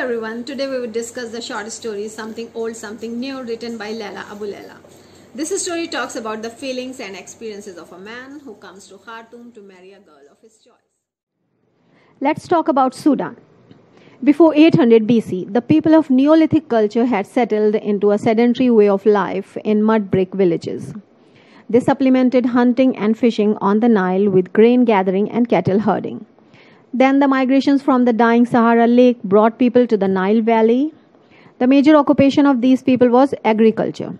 everyone, today we will discuss the short story Something Old, Something New, written by Laila Abu Laila. This story talks about the feelings and experiences of a man who comes to Khartoum to marry a girl of his choice. Let's talk about Sudan. Before 800 BC, the people of Neolithic culture had settled into a sedentary way of life in mud brick villages. They supplemented hunting and fishing on the Nile with grain gathering and cattle herding. Then the migrations from the dying Sahara Lake brought people to the Nile Valley. The major occupation of these people was agriculture.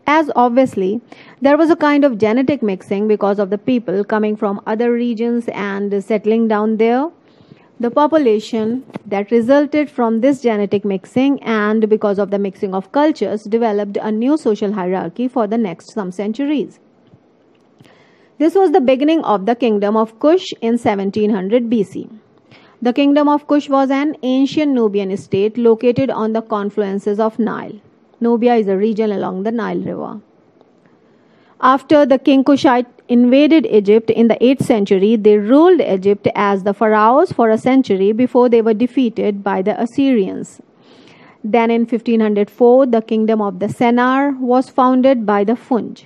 As obviously, there was a kind of genetic mixing because of the people coming from other regions and settling down there. The population that resulted from this genetic mixing and because of the mixing of cultures developed a new social hierarchy for the next some centuries. This was the beginning of the kingdom of Kush in 1700 BC. The kingdom of Kush was an ancient Nubian state located on the confluences of Nile. Nubia is a region along the Nile River. After the king Kushite invaded Egypt in the 8th century, they ruled Egypt as the pharaohs for a century before they were defeated by the Assyrians. Then in 1504, the kingdom of the Sennar was founded by the Funj.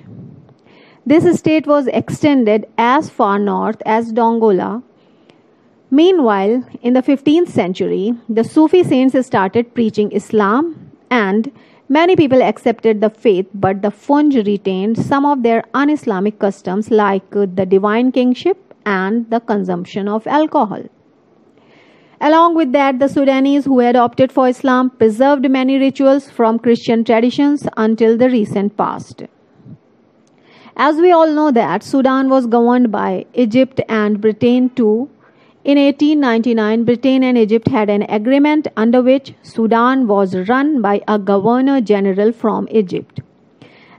This state was extended as far north as Dongola. Meanwhile, in the 15th century, the Sufi saints started preaching Islam and many people accepted the faith, but the Funj retained some of their un-Islamic customs like the divine kingship and the consumption of alcohol. Along with that, the Sudanese who had opted for Islam preserved many rituals from Christian traditions until the recent past. As we all know that Sudan was governed by Egypt and Britain too. In 1899, Britain and Egypt had an agreement under which Sudan was run by a governor general from Egypt.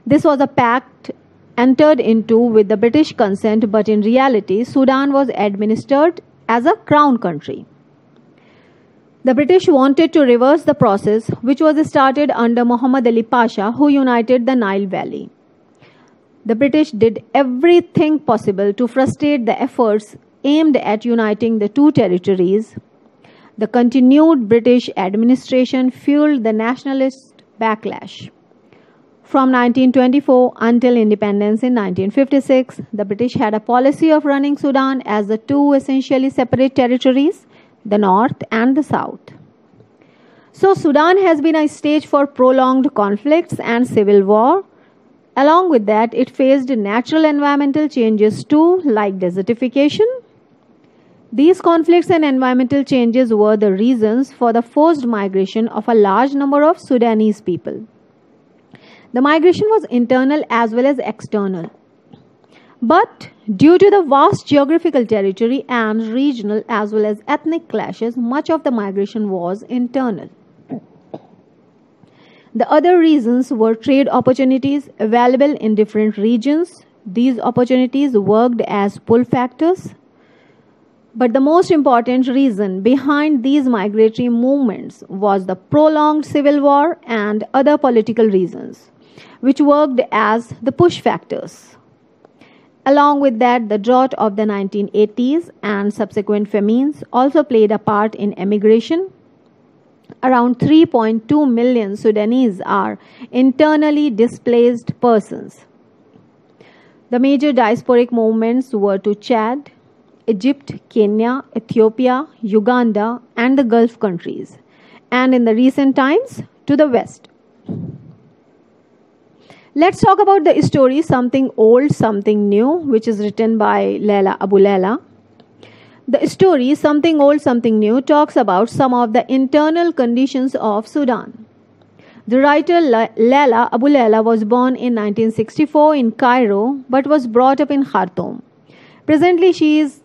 This was a pact entered into with the British consent, but in reality, Sudan was administered as a crown country. The British wanted to reverse the process, which was started under Muhammad Ali Pasha, who united the Nile Valley. The British did everything possible to frustrate the efforts aimed at uniting the two territories. The continued British administration fueled the nationalist backlash. From 1924 until independence in 1956, the British had a policy of running Sudan as the two essentially separate territories, the North and the South. So Sudan has been a stage for prolonged conflicts and civil war. Along with that, it faced natural environmental changes too, like desertification. These conflicts and environmental changes were the reasons for the forced migration of a large number of Sudanese people. The migration was internal as well as external. But due to the vast geographical territory and regional as well as ethnic clashes, much of the migration was internal. The other reasons were trade opportunities available in different regions. These opportunities worked as pull factors. But the most important reason behind these migratory movements was the prolonged civil war and other political reasons, which worked as the push factors. Along with that, the drought of the 1980s and subsequent famines also played a part in emigration. Around 3.2 million Sudanese are internally displaced persons. The major diasporic movements were to Chad, Egypt, Kenya, Ethiopia, Uganda, and the Gulf countries, and in the recent times to the West. Let's talk about the story Something Old, Something New, which is written by Laila Abu Laila. The story Something Old, Something New talks about some of the internal conditions of Sudan. The writer Laila Abu Laila was born in 1964 in Cairo but was brought up in Khartoum. Presently, she is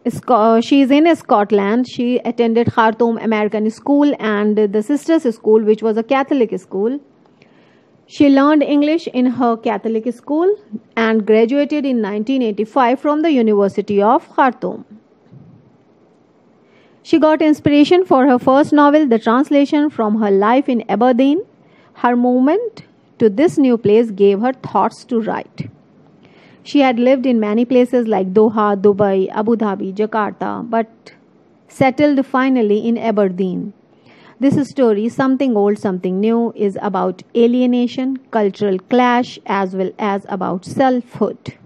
in Scotland. She attended Khartoum American School and the Sisters School, which was a Catholic school. She learned English in her Catholic school and graduated in 1985 from the University of Khartoum. She got inspiration for her first novel, the translation from her life in Aberdeen. Her movement to this new place gave her thoughts to write. She had lived in many places like Doha, Dubai, Abu Dhabi, Jakarta, but settled finally in Aberdeen. This story, Something Old, Something New, is about alienation, cultural clash, as well as about selfhood.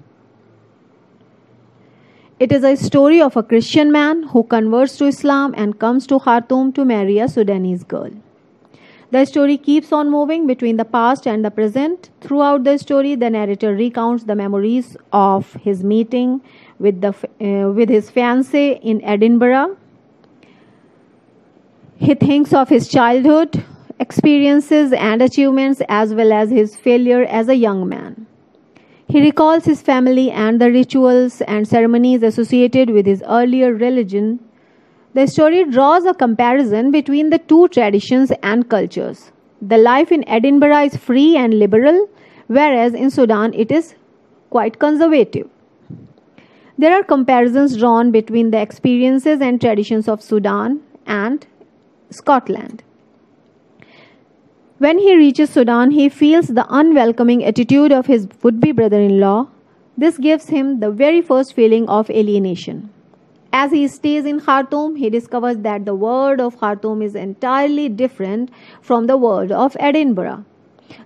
It is a story of a Christian man who converts to Islam and comes to Khartoum to marry a Sudanese girl. The story keeps on moving between the past and the present. Throughout the story, the narrator recounts the memories of his meeting with his fiancée in Edinburgh. He thinks of his childhood experiences and achievements as well as his failure as a young man. He recalls his family and the rituals and ceremonies associated with his earlier religion. The story draws a comparison between the two traditions and cultures. The life in Edinburgh is free and liberal, whereas in Sudan it is quite conservative. There are comparisons drawn between the experiences and traditions of Sudan and Scotland. When he reaches Sudan, he feels the unwelcoming attitude of his would-be brother-in-law. This gives him the very first feeling of alienation. As he stays in Khartoum, he discovers that the world of Khartoum is entirely different from the world of Edinburgh.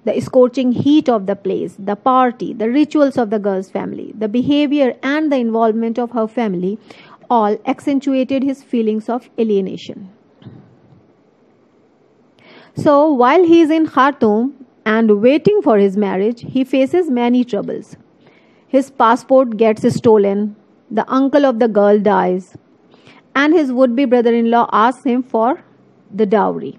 The scorching heat of the place, the party, the rituals of the girl's family, the behavior and the involvement of her family all accentuated his feelings of alienation. So, while he is in Khartoum and waiting for his marriage, he faces many troubles. His passport gets stolen, the uncle of the girl dies, and his would-be brother-in-law asks him for the dowry.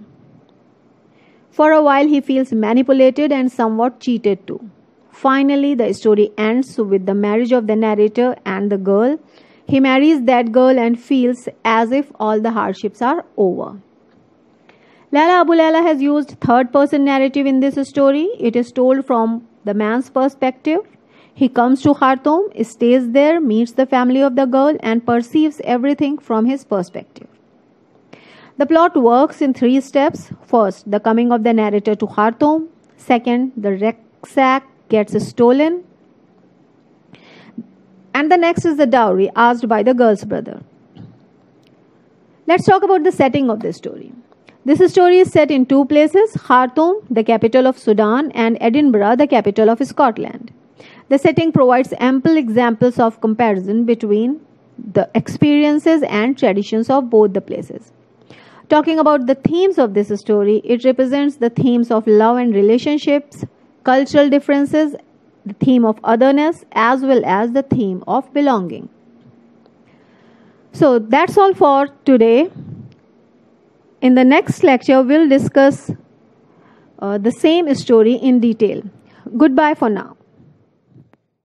For a while, he feels manipulated and somewhat cheated too. Finally, the story ends with the marriage of the narrator and the girl. He marries that girl and feels as if all the hardships are over. Laila Abu Laila has used third-person narrative in this story. It is told from the man's perspective. He comes to Khartoum, stays there, meets the family of the girl, and perceives everything from his perspective. The plot works in 3 steps. First, the coming of the narrator to Khartoum. Second, the rucksack gets stolen. And the next is the dowry asked by the girl's brother. Let's talk about the setting of this story. This story is set in 2 places, Khartoum, the capital of Sudan, and Edinburgh, the capital of Scotland. The setting provides ample examples of comparison between the experiences and traditions of both the places. Talking about the themes of this story, it represents the themes of love and relationships, cultural differences, the theme of otherness, as well as the theme of belonging. So that's all for today. In the next lecture, we'll discuss the same story in detail. Goodbye for now.